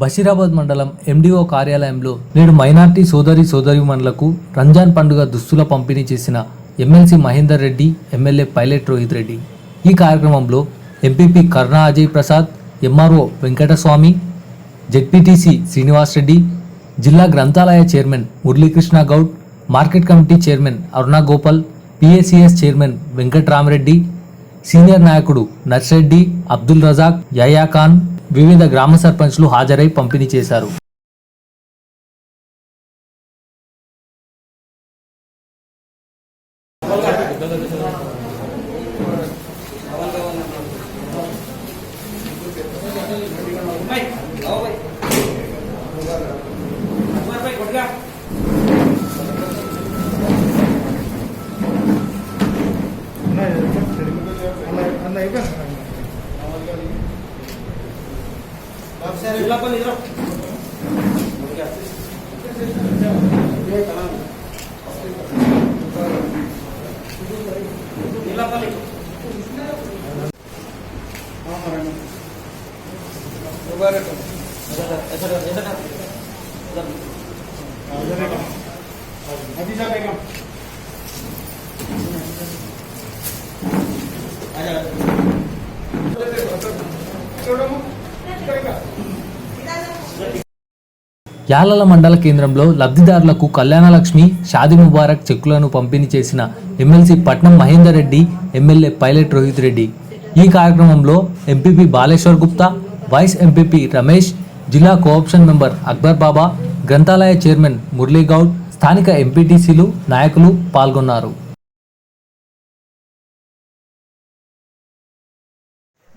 బషీరాబాద్ మండలం ఎండిఓ కార్యాలయంలో నేడు మైనార్టీ సోదరీమణులకు రంజాన్ పండుగ దుస్తుల పంపిణీ చేసిన MLC Mahender Reddy, MLA pilot Rohit Reddy. ఈ కార్యక్రమంలో MPP Karna Ajay Prasad, MRO Venkataswamy, ZPTC Srinivas Reddy, జిల్లా గ్రంథాలయ chairman Muralikrishna Goud, market committee chairman Aruna Gopal, PACS chairman Venkatramareddy, senior నాయకుడు నర్సిరెడ్డి, అబ్దుల్ రజాక్, యహ్యా ఖాన్, వివిధ గ్రామ సర్పంచ్లు హాజరై పంపిణీ చేశారు. యాలల మండల కేంద్రంలో లబ్ధిదారులకు కళ్యాణలక్ష్మి, షాదీ ముబారక్ చెక్కులను పంపిణీ చేసిన MLC Patnam Mahender Reddy, MLA pilot Rohit Reddy. ఈ కార్యక్రమంలో MPP Baleshwar Gupta, vice MPP Ramesh, జిల్లా కోఆప్షన్ మెంబర్ అక్బర్ బాబా, గ్రంథాలయ చైర్మన్ మురళీ గౌడ్, స్థానిక ఎంపీటీసీలు, నాయకులు పాల్గొన్నారు.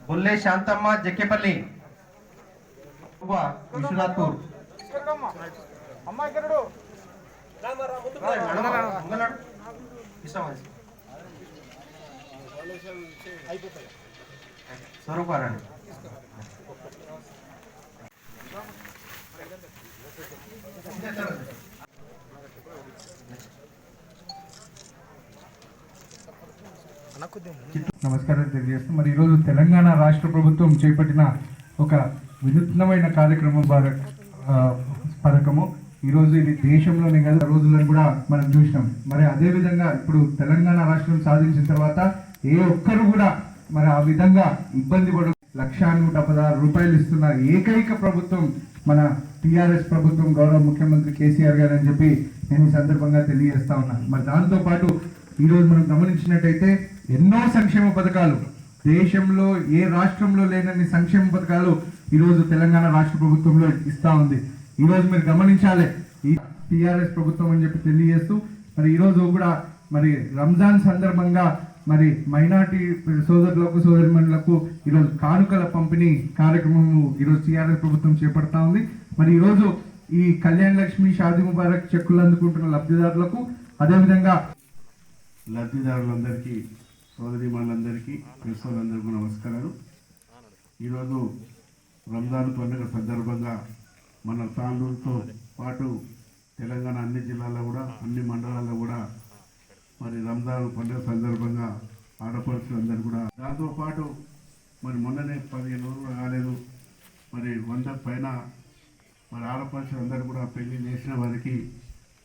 బుల్లే శాంతమ్మ, జక్కేపల్లి, విశ్వనాథ్పూర్, స్వరూపారాణి. నమస్కారం తెలియజేస్తూ మరి ఈరోజు తెలంగాణ రాష్ట్ర ప్రభుత్వం చేపట్టిన ఒక వినూత్నమైన కార్యక్రమం పథకము. ఈరోజు ఇది దేశంలోనే కదా రోజులను కూడా మనం చూసినాం. మరి అదే విధంగా ఇప్పుడు తెలంగాణ రాష్ట్రం సాధించిన తర్వాత ఏ ఒక్కరు కూడా మరి ఆ విధంగా ఇబ్బంది పడ 1,116 రూపాయలు ఇస్తున్న ఏకైక ప్రభుత్వం మన టిఆర్ఎస్ ప్రభుత్వం, గౌరవ ముఖ్యమంత్రి కేసీఆర్ గారు అని చెప్పి నేను ఈ సందర్భంగా తెలియజేస్తా ఉన్నాను. మరి దాంతోపాటు ఈరోజు మనం గమనించినట్టయితే ఎన్నో సంక్షేమ పథకాలు, దేశంలో ఏ రాష్ట్రంలో లేనన్ని సంక్షేమ పథకాలు ఈరోజు తెలంగాణ రాష్ట్ర ప్రభుత్వంలో ఇస్తా ఉంది. ఈరోజు మీరు గమనించాలి, ఈ టిఆర్ఎస్ ప్రభుత్వం అని చెప్పి తెలియజేస్తూ మరి ఈరోజు కూడా మరి రంజాన్ సందర్భంగా మరి మైనార్టీ సోదరులకు, సోదరిమణులకు ఈరోజు కానుకల పంపిణీ కార్యక్రమం ఈరోజు టిఆర్ఎస్ ప్రభుత్వం చేపడతా ఉంది. మరి ఈరోజు ఈ కళ్యాణ లక్ష్మి, షాదీ ముబారక్ చెక్కులు అందుకుంటున్న లబ్ధిదారులకు, అదేవిధంగా లబ్ధిదారులందరికీ, సోదరిమణులందరికీ, ప్రెస్సులందరికీ నమస్కారాలు. ఈరోజు రంజాన్ పండుగ సందర్భంగా మన తాండూరుతో పాటు తెలంగాణ అన్ని జిల్లాల్లో కూడా, అన్ని మండలాల్లో కూడా మరి రంజాన్ పండుగ సందర్భంగా ఆడపడుచులందరూ కూడా, దాంతోపాటు మరి మొన్ననే 15 రోజులు కాలేదు, మరి 100 పైన మరి ఆడపడుచులందరూ కూడా పెళ్లి చేసిన వారికి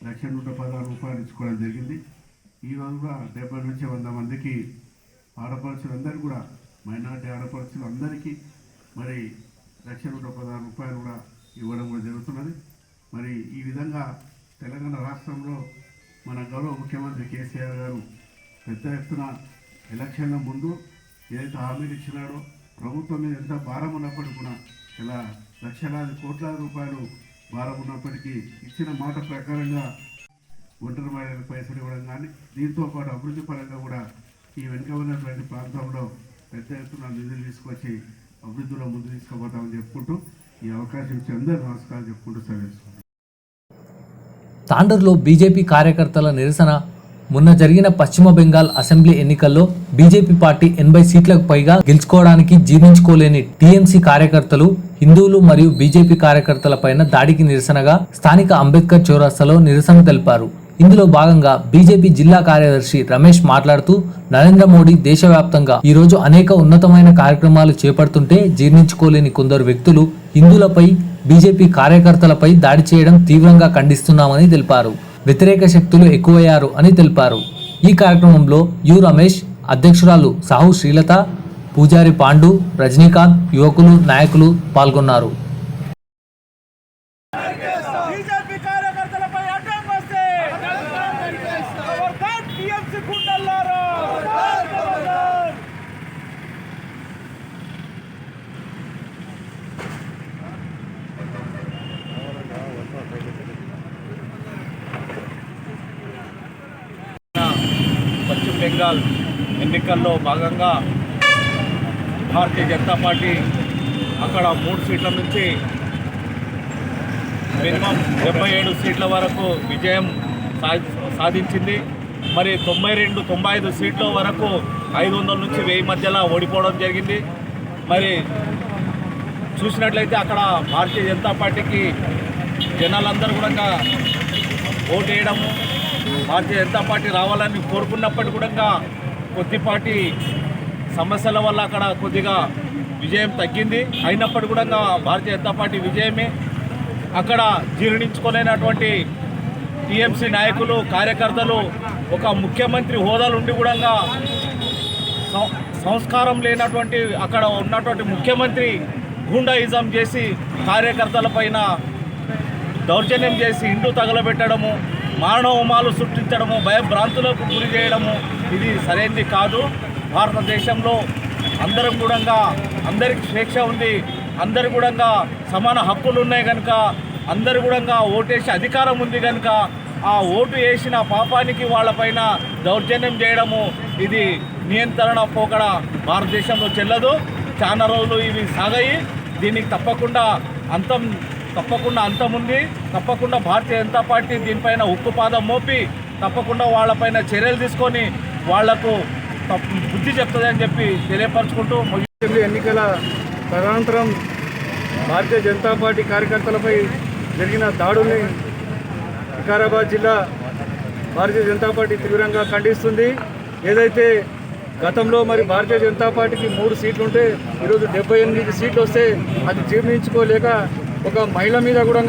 1,116 రూపాయలు ఇచ్చుకోవడం జరిగింది. ఈరోజు కూడా 70 నుంచి 100 మందికి ఆడపడుచులందరూ కూడా, మైనార్టీ ఆడపడుచులు అందరికీ మరి 1,116 రూపాయలు కూడా ఇవ్వడం కూడా జరుగుతున్నది. మరి ఈ విధంగా తెలంగాణ రాష్ట్రంలో మన గౌరవ ముఖ్యమంత్రి కేసీఆర్ గారు పెద్ద ఎత్తున ఎలక్షన్ల ముందు ఏదైతే హామీలు ఇచ్చినాడో, ప్రభుత్వం మీద ఎంత భారం ఉన్నప్పటికీ కూడా, ఇలా లక్షలాది కోట్లాది రూపాయలు భారం ఉన్నప్పటికీ ఇచ్చిన మాట ప్రకారంగా ఒంటరి మహిళలకు పైసలు ఇవ్వడం కానీ, దీంతో పాటు అభివృద్ధి పరంగా కూడా ఈ వెనుక ఉన్నటువంటి ప్రాంతంలో పెద్ద ఎత్తున నిధులు తీసుకొచ్చి అభివృద్ధిలో ముందు తీసుకుపోతామని చెప్పుకుంటూ ఈ అవకాశం ఇచ్చి అందరూ నమస్కారం చెప్పుకుంటూ సెలవుస్తున్నాను. తాండూరులో బీజేపీ కార్యకర్తల నిరసన. మొన్న జరిగిన పశ్చిమ బెంగాల్ అసెంబ్లీ ఎన్నికల్లో బీజేపీ పార్టీ 80 సీట్లకు పైగా గెలుచుకోవడానికి జీర్ణించుకోలేని టీఎంసీ కార్యకర్తలు హిందువులు మరియు బీజేపీ కార్యకర్తల పైన దాడికి నిరసనగా స్థానిక అంబేద్కర్ చౌరస్తాలో నిరసన తెలిపారు. ఇందులో భాగంగా బీజేపీ జిల్లా కార్యదర్శి రమేష్ మాట్లాడుతూ, నరేంద్ర మోడీ దేశవ్యాప్తంగా ఈ రోజు అనేక ఉన్నతమైన కార్యక్రమాలు చేపడుతుంటే జీర్ణించుకోలేని కొందరు వ్యక్తులు హిందువులపై బీజేపీ కార్యకర్తలపై దాడి చేయడం తీవ్రంగా ఖండిస్తున్నామని తెలిపారు. వ్యతిరేక శక్తులు ఎక్కువయ్యారు అని తెలిపారు. ఈ కార్యక్రమంలో యు రమేష్, అధ్యక్షురాలు సాహు శ్రీలత, పూజారి పాండు, రజనీకాంత్, యువకులు, నాయకులు పాల్గొన్నారు. బీజేపీ కార్యకర్తలపై అడ్డం వస్తే ఖబర్దార్ టీఎంసీ గుండెల్లారా. పశ్చిమ బెంగాల్ ఎన్నికల్లో భాగంగా భారతీయ జనతా పార్టీ అక్కడ 3 సీట్ల నుంచి మినిమం 77 సీట్ల వరకు విజయం సాధించింది. మరి 92-95 సీట్ల వరకు 500 నుంచి 1000 మధ్యలో ఓడిపోవడం జరిగింది. మరి చూసినట్లయితే అక్కడ భారతీయ జనతా పార్టీకి జనాలందరూ కూడా ఓటు వేయడము, భారతీయ జనతా పార్టీ రావాలని కోరుకున్నప్పటికీ కూడా కొద్దిపాటి సమస్యల వల్ల అక్కడ కొద్దిగా విజయం తగ్గింది. అయినప్పటికీ కూడా భారతీయ జనతా పార్టీ విజయమే. అక్కడ జీర్ణించుకోలేనటువంటి టీఎంసీ నాయకులు, కార్యకర్తలు ఒక ముఖ్యమంత్రి హోదాలు ఉండి కూడా సంస్కారం లేనటువంటి అక్కడ ఉన్నటువంటి ముఖ్యమంత్రి గూండాయిజం చేసి కార్యకర్తల పైన దౌర్జన్యం చేసి ఇండ్లు తగలబెట్టడము, మారణహోమాలు సృష్టించడము, భయభ్రాంతులకు గురి చేయడము ఇది సరైనది కాదు. భారతదేశంలో అందరం కూడా అందరికి స్వేచ్ఛ ఉంది, అందరు కూడా సమాన హక్కులు ఉన్నాయి కనుక అందరు కూడా ఓటేసే అధికారం ఉంది కనుక ఆ ఓటు వేసిన పాపానికి వాళ్ళపైన దౌర్జన్యం చేయడము ఇది నియంత్రణ పోకడ భారతదేశంలో చెల్లదు. చాలా రోజులు ఇవి సాగాయి. దీనికి తప్పకుండా అంతం ఉంది. తప్పకుండా భారతీయ జనతా పార్టీ దీనిపైన ఉక్కుపాదం మోపి తప్పకుండా వాళ్ళపైన చర్యలు తీసుకొని వాళ్లకు బుద్ధి చెప్తుందని చెప్పి తెలియపరచుకుంటూ ఎన్నికల తదనంతరం భారతీయ జనతా పార్టీ కార్యకర్తలపై జరిగిన దాడుల్ని వికారాబాద్ జిల్లా భారతీయ జనతా పార్టీ తీవ్రంగా ఖండిస్తుంది. ఏదైతే గతంలో మరి భారతీయ జనతా పార్టీకి 3 సీట్లు ఉంటే ఈరోజు 78 సీట్లు వస్తే అది జీర్ణించుకోలేక ఒక మహిళ మీద కూడా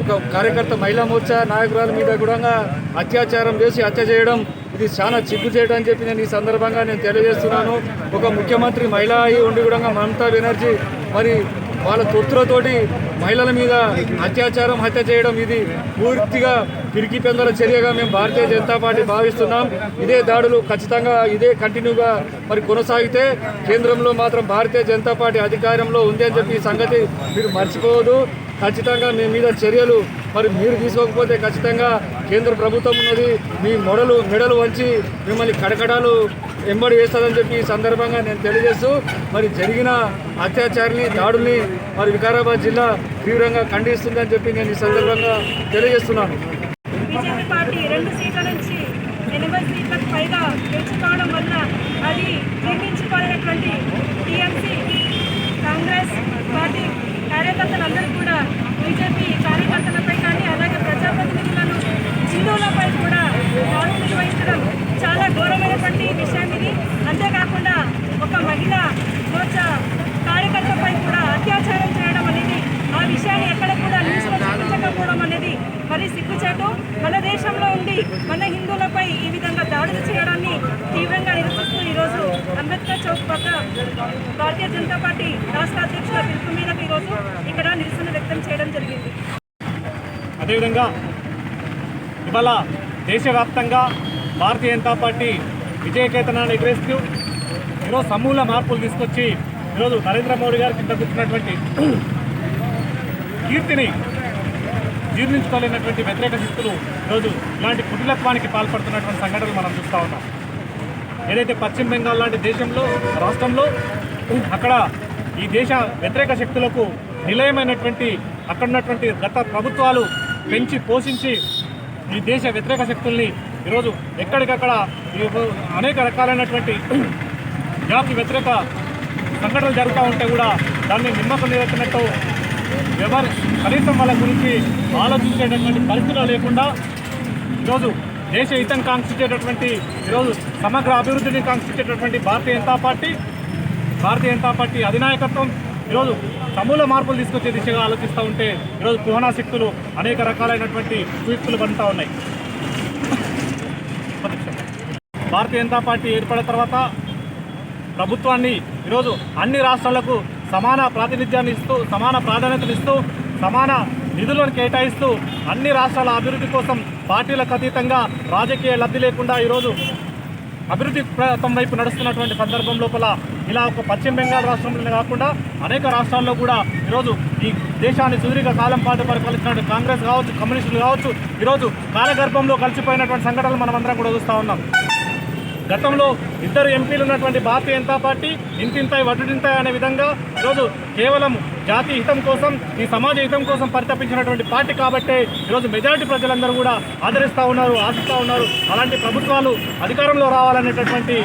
ఒక కార్యకర్త మహిళా మోర్చా నాయకురాల మీద కూడా అత్యాచారం చేసి హత్య చేయడం ఇది చాలా చిక్కు చేయడం అని చెప్పి నేను ఈ సందర్భంగా తెలియజేస్తున్నాను. ఒక ముఖ్యమంత్రి మహిళ అయి ఉండి కూడా మమతా బెనర్జీ మరి వాళ్ళ తొత్తులతోటి మహిళల మీద అత్యాచారం హత్య చేయడం ఇది పూర్తిగా పిరికి పెందల చర్యగా మేము భారతీయ జనతా పార్టీ భావిస్తున్నాం. ఇదే దాడులు ఖచ్చితంగా ఇదే కంటిన్యూగా మరి కొనసాగితే కేంద్రంలో మాత్రం భారతీయ జనతా పార్టీ అధికారంలో ఉంది అని చెప్పి ఈ సంగతి మీరు మర్చిపోవద్దు. ఖచ్చితంగా మీ మీద చర్యలు మరి మీరు తీసుకోకపోతే ఖచ్చితంగా కేంద్ర ప్రభుత్వం ఉన్నది మీ మెడలు వంచి మిమ్మల్ని కడకడాలు ఎంబడి వేస్తుందని చెప్పి ఈ సందర్భంగా నేను తెలియజేస్తూ మరి జరిగిన అత్యాచారాన్ని దాడుల్ని మరి వికారాబాద్ జిల్లా తీవ్రంగా ఖండిస్తుందని చెప్పి నేను ఈ సందర్భంగా తెలియజేస్తున్నాను. బీజేపీ పార్టీ 2 సీట్ల నుంచి 80 సీట్లకు పైగా గెలుచుకోవడం వల్ల అది జీర్ణించుకోలేనటువంటి టీఎంసీ కాంగ్రెస్ పార్టీ కార్యకర్తలందరూ కూడా బీజేపీ కార్యకర్తలపై కానీ అలాగే ప్రజాప్రతినిధులను హిందువులపై కూడా దాడులు నిర్వహించడం చాలా ఘోరమైనటువంటి విషయం ఇది. అంతేకాకుండా ఒక మహిళ మోర్చా కార్యకర్తపై కూడా అత్యాచారం చేయడం అనేది ఆ విషయాన్ని ఎక్కడ కూడా న్యూస్లో చూపించకపోవడం అనేది మరి సిగ్గుచేటు. మన దేశంలో ఉండి మన హిందువులపై ఈ విధంగా దాడులు చేయడాన్ని తీవ్రంగా నిరసిస్తూ ఈరోజు అంబేద్కర్ చౌక్ పక్క భారతీయ జనతా పార్టీ రాష్ట్ర అధ్యక్షుల పిలుపు మీదకు ఈరోజు ఇక్కడ నిరసన వ్యక్తం చేయడం జరిగింది. అదేవిధంగా ఇవాళ దేశవ్యాప్తంగా భారతీయ జనతా పార్టీ విజయకేతనాన్ని ఎగరేస్తూ ఈరోజు సమూల మార్పులు తీసుకొచ్చి ఈరోజు నరేంద్ర మోడీ గారు కింద కూర్చున్నటువంటి కీర్తిని జీర్ణించుకోలేనటువంటి వ్యతిరేక శక్తులు ఈరోజు ఇలాంటి కుటిలత్వానికి పాల్పడుతున్నటువంటి సంఘటనలు మనం చూస్తూ ఉన్నాం. ఏదైతే పశ్చిమ బెంగాల్ లాంటి రాష్ట్రంలో అక్కడ ఈ దేశ వ్యతిరేక శక్తులకు నిలయమైనటువంటి అక్కడ ఉన్నటువంటి గత ప్రభుత్వాలు పెంచి పోషించి ఈ దేశ వ్యతిరేక శక్తుల్ని ఈరోజు ఎక్కడికక్కడ అనేక రకాలైనటువంటి జాతి వ్యతిరేక సంఘటనలు జరుగుతూ ఉంటే కూడా దాన్ని నిమ్మకం నిలబెట్టినట్టు కనీసం వాళ్ళ గురించి ఆలోచించేటటువంటి పరిస్థితులు లేకుండా ఈరోజు దేశ హితం కాంక్షించేటటువంటి ఈరోజు సమగ్ర అభివృద్ధిని కాంక్షించేటటువంటి భారతీయ జనతా పార్టీ అధినాయకత్వం ఈరోజు సమూల మార్పులు తీసుకొచ్చే దిశగా ఆలోచిస్తూ ఉంటే ఈరోజు కుహనా శక్తులు అనేక రకాలైనటువంటి కుయుక్తులు పండుతూ ఉన్నాయి. భారతీయ జనతా పార్టీ ఏర్పడిన తర్వాత ప్రభుత్వాన్ని ఈరోజు అన్ని రాష్ట్రాలకు సమాన ప్రాతినిధ్యాన్ని ఇస్తూ, సమాన ప్రాధాన్యతనిస్తూ, సమాన నిధులను కేటాయిస్తూ అన్ని రాష్ట్రాల అభివృద్ధి కోసం పార్టీలకు అతీతంగా రాజకీయ లబ్ధి లేకుండా ఈరోజు అభివృద్ధి ప్రయత్నం వైపు నడుస్తున్నటువంటి సందర్భం లోపల ఇలా ఒక పశ్చిమ బెంగాల్ రాష్ట్రంలోనే కాకుండా అనేక రాష్ట్రాల్లో కూడా ఈరోజు ఈ దేశాన్ని సుదీర్ఘ కాలం పాటు పరిపాలించినటువంటి కాంగ్రెస్ కావచ్చు, కమ్యూనిస్టులు కావచ్చు, ఈరోజు కాలగర్భంలో కలిసిపోయినటువంటి సంఘటనలు మనమందరం కూడా చూస్తూ ఉన్నాం. గతంలో 2 ఎంపీలు ఉన్నటువంటి భారతీయ జనతా పార్టీ ఇంతింతాయి వడ్డింతాయి అనే విధంగా ఈరోజు కేవలం జాతీయ హితం కోసం, ఈ సమాజ హితం కోసం పరితపించినటువంటి పార్టీ కాబట్టే ఈరోజు మెజారిటీ ప్రజలందరూ కూడా ఆదరిస్తూ ఉన్నారు, ఆశిస్తూ ఉన్నారు. అలాంటి ప్రభుత్వాలు అధికారంలో రావాలనేటటువంటి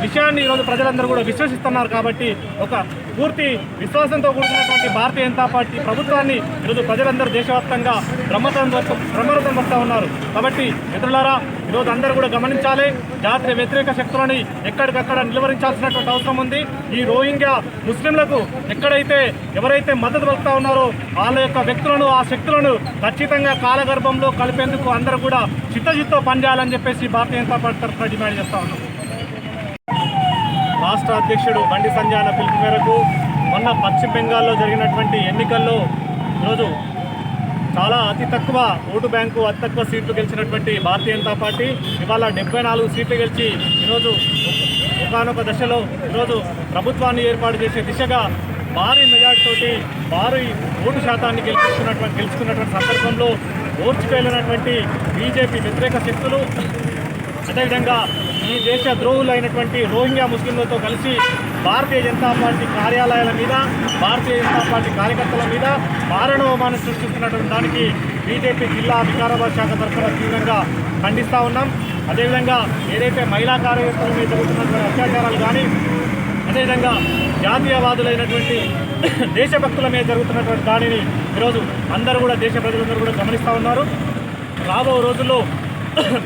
విషయాన్ని ఈరోజు ప్రజలందరూ కూడా విశ్వసిస్తున్నారు. కాబట్టి ఒక పూర్తి విశ్వాసంతో కూడుకున్నటువంటి భారతీయ జనతా పార్టీ ప్రభుత్వాన్ని ఈరోజు ప్రజలందరూ దేశవ్యాప్తంగా బ్రహ్మరథం వస్తూ ఉన్నారు. కాబట్టి మిత్రులారా, ఈరోజు అందరూ కూడా గమనించాలి, జాతీయ వ్యతిరేక శక్తులని ఎక్కడికక్కడ నిలువరించాల్సినటువంటి అవసరం ఉంది. ఈ రోహింగ్యా ముస్లింలకు ఎవరైతే మద్దతు పలుకుతా ఉన్నారో వాళ్ళ యొక్క వ్యక్తులను, ఆ శక్తులను ఖచ్చితంగా కాలగర్భంలో కలిపేందుకు అందరూ కూడా చిత్తశుద్ధితో పనిచేయాలని చెప్పేసి భారతీయ జనతా పార్టీ తరఫున డిమాండ్ చేస్తా ఉన్నాం. రాష్ట్ర అధ్యక్షుడు బండి సంజయ్ అన్న పిలుపు మేరకు మొన్న పశ్చిమ బెంగాల్లో జరిగినటువంటి ఎన్నికల్లో ఈరోజు చాలా అతి తక్కువ ఓటు బ్యాంకు, అతి తక్కువ సీట్లు గెలిచినటువంటి భారతీయ జనతా పార్టీ ఇవాళ 74 సీట్లు గెలిచి ఈరోజు ఒకానొక దశలో ఈరోజు ప్రభుత్వాన్ని ఏర్పాటు చేసే దిశగా భారీ మెజార్టీతోటి భారీ ఓటు శాతాన్ని గెలుచుకున్నటువంటి సందర్భంలో ఓర్చుకెళ్ళినటువంటి బీజేపీ వ్యతిరేక శక్తులు, అదేవిధంగా ఈ దేశ ద్రోహులైనటువంటి రోహింగ్యా ముస్లింలతో కలిసి భారతీయ జనతా పార్టీ కార్యాలయాల మీద, భారతీయ జనతా పార్టీ కార్యకర్తల మీద మారణహోమాన్ని సృష్టిస్తున్నటువంటి దానికి బీజేపీ జిల్లా వికారాబాద్ శాఖ తరఫున తీవ్రంగా ఖండిస్తూ ఉన్నాం. అదేవిధంగా ఏదైతే మహిళా కార్యకర్తల మీద జరుగుతున్నటువంటి అత్యాచారాలు కానీ, అదేవిధంగా జాతీయవాదులైనటువంటి దేశభక్తుల మీద జరుగుతున్నటువంటి దానిని ఈరోజు అందరూ కూడా, దేశ ప్రజలందరూ కూడా గమనిస్తూ ఉన్నారు. రాబో రోజుల్లో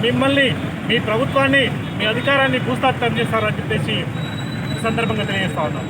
మిమ్మల్ని, మీ ప్రభుత్వాన్ని, మీ అధికారాన్ని భూస్థాపితం చేస్తారని చెప్పేసి ఈ సందర్భంగా తెలియజేస్తా ఉన్నాం.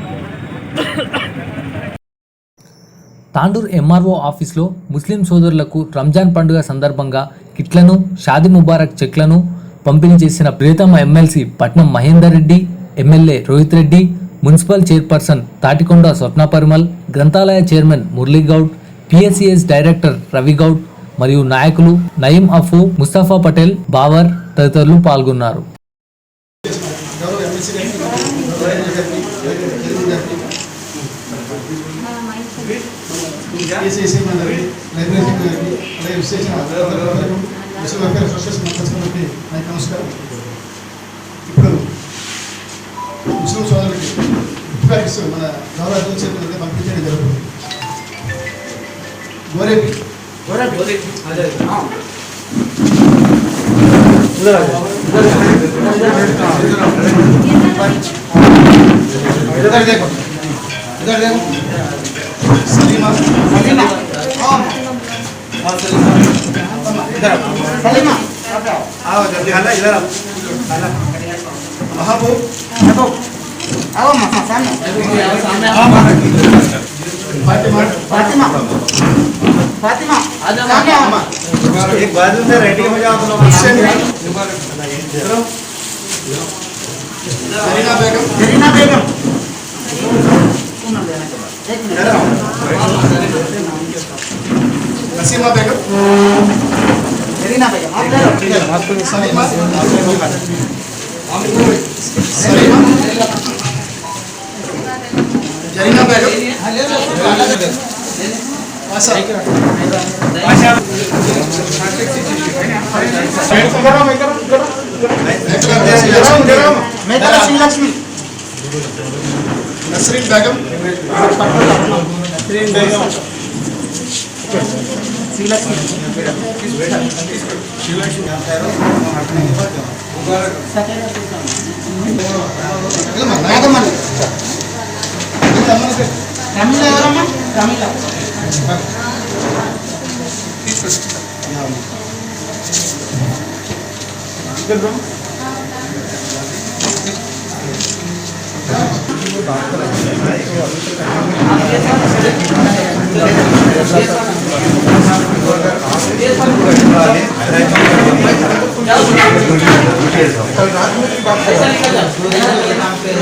తాండూర్ ఎంఆర్ఓ ఆఫీస్లో ముస్లిం సోదరులకు రంజాన్ పండుగ సందర్భంగా కిట్లను, షాదీ ముబారక్ చెక్లను పంపిణీ చేసిన ప్రియతమ MLC Patnam Mahender Reddy, MLA Rohit Reddy, municipal chairperson Tatikonda Swapna Parimal, గ్రంథాలయ chairman Muraligoud, PSCS director Ravigoud మరియు నాయకులు నయీం అఫు, ముస్తఫా పటేల్, బావర్ తదితరులు పాల్గొన్నారు. ఇప్పుడు ముస్లిం సోదరులకి మన గౌరవ చేతులతో పంపించడం జరుగుతుంది. फातिमा एक बाजू से रेडी हो जाओ जरीना बेगम नसीमा बेगम जरीना बेगम आप ले लो सलीमा जरीना बेगम लक्ष्मी नसरीन बेगम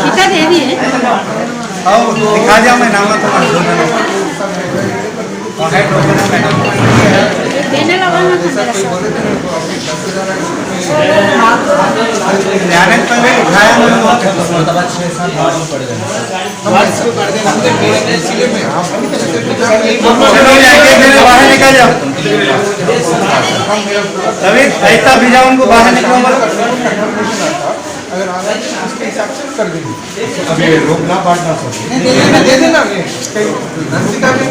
कितना देवी है? दिखा दिया मैं नाम देने लगा ना तो मेरा ध्यान पहले उठाया बाहर निकल जाओ रवि ऐसा भेजा उनको बाहर निकलो अगर आ गए उसके हिसाब से कर देंगे अभी रोकना बांटना दे देना नंदिका में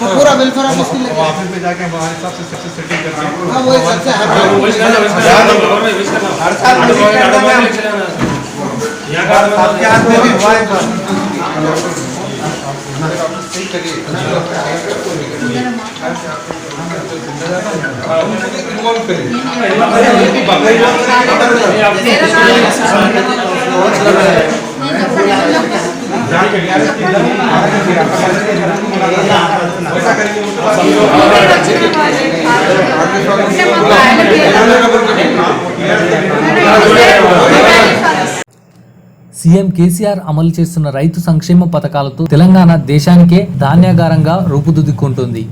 पूरा वेलफेयर ऑफिस के ऑफिस पे जाके हमारे हिसाब से सबसे सेटिंग करते हैं हां वो हिसाब से हर साल आपके हाथ में भी हुआ है సీఎం కేసీఆర్ అమలు చేస్తున్న రైతు సంక్షేమ పథకాలతో తెలంగాణ దేశానికే ధాన్యాగారంగా రూపుదిద్దుకుంటుంది.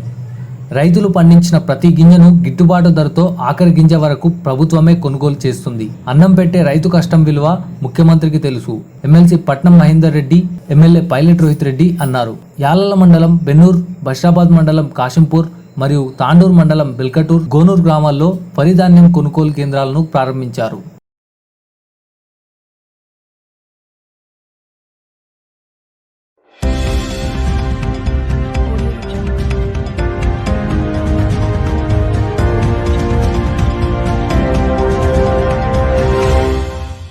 రైతులు పండించిన ప్రతి గింజను గిట్టుబాటు ధరతో ఆఖరి గింజ వరకు ప్రభుత్వమే కొనుగోలు చేస్తుంది. అన్నం పెట్టే రైతు కష్టం విలువ ముఖ్యమంత్రికి తెలుసు. MLC Patnam Mahender Reddy, MLA pilot Rohit Reddy అన్నారు. యాలల మండలం బెన్నూర్, బషీరాబాద్ మండలం కాశంపూర్ మరియు తాండూర్ మండలం బెల్కటూర్, గోనూర్ గ్రామాల్లో వరి ధాన్యం కొనుగోలు కేంద్రాలను ప్రారంభించారు.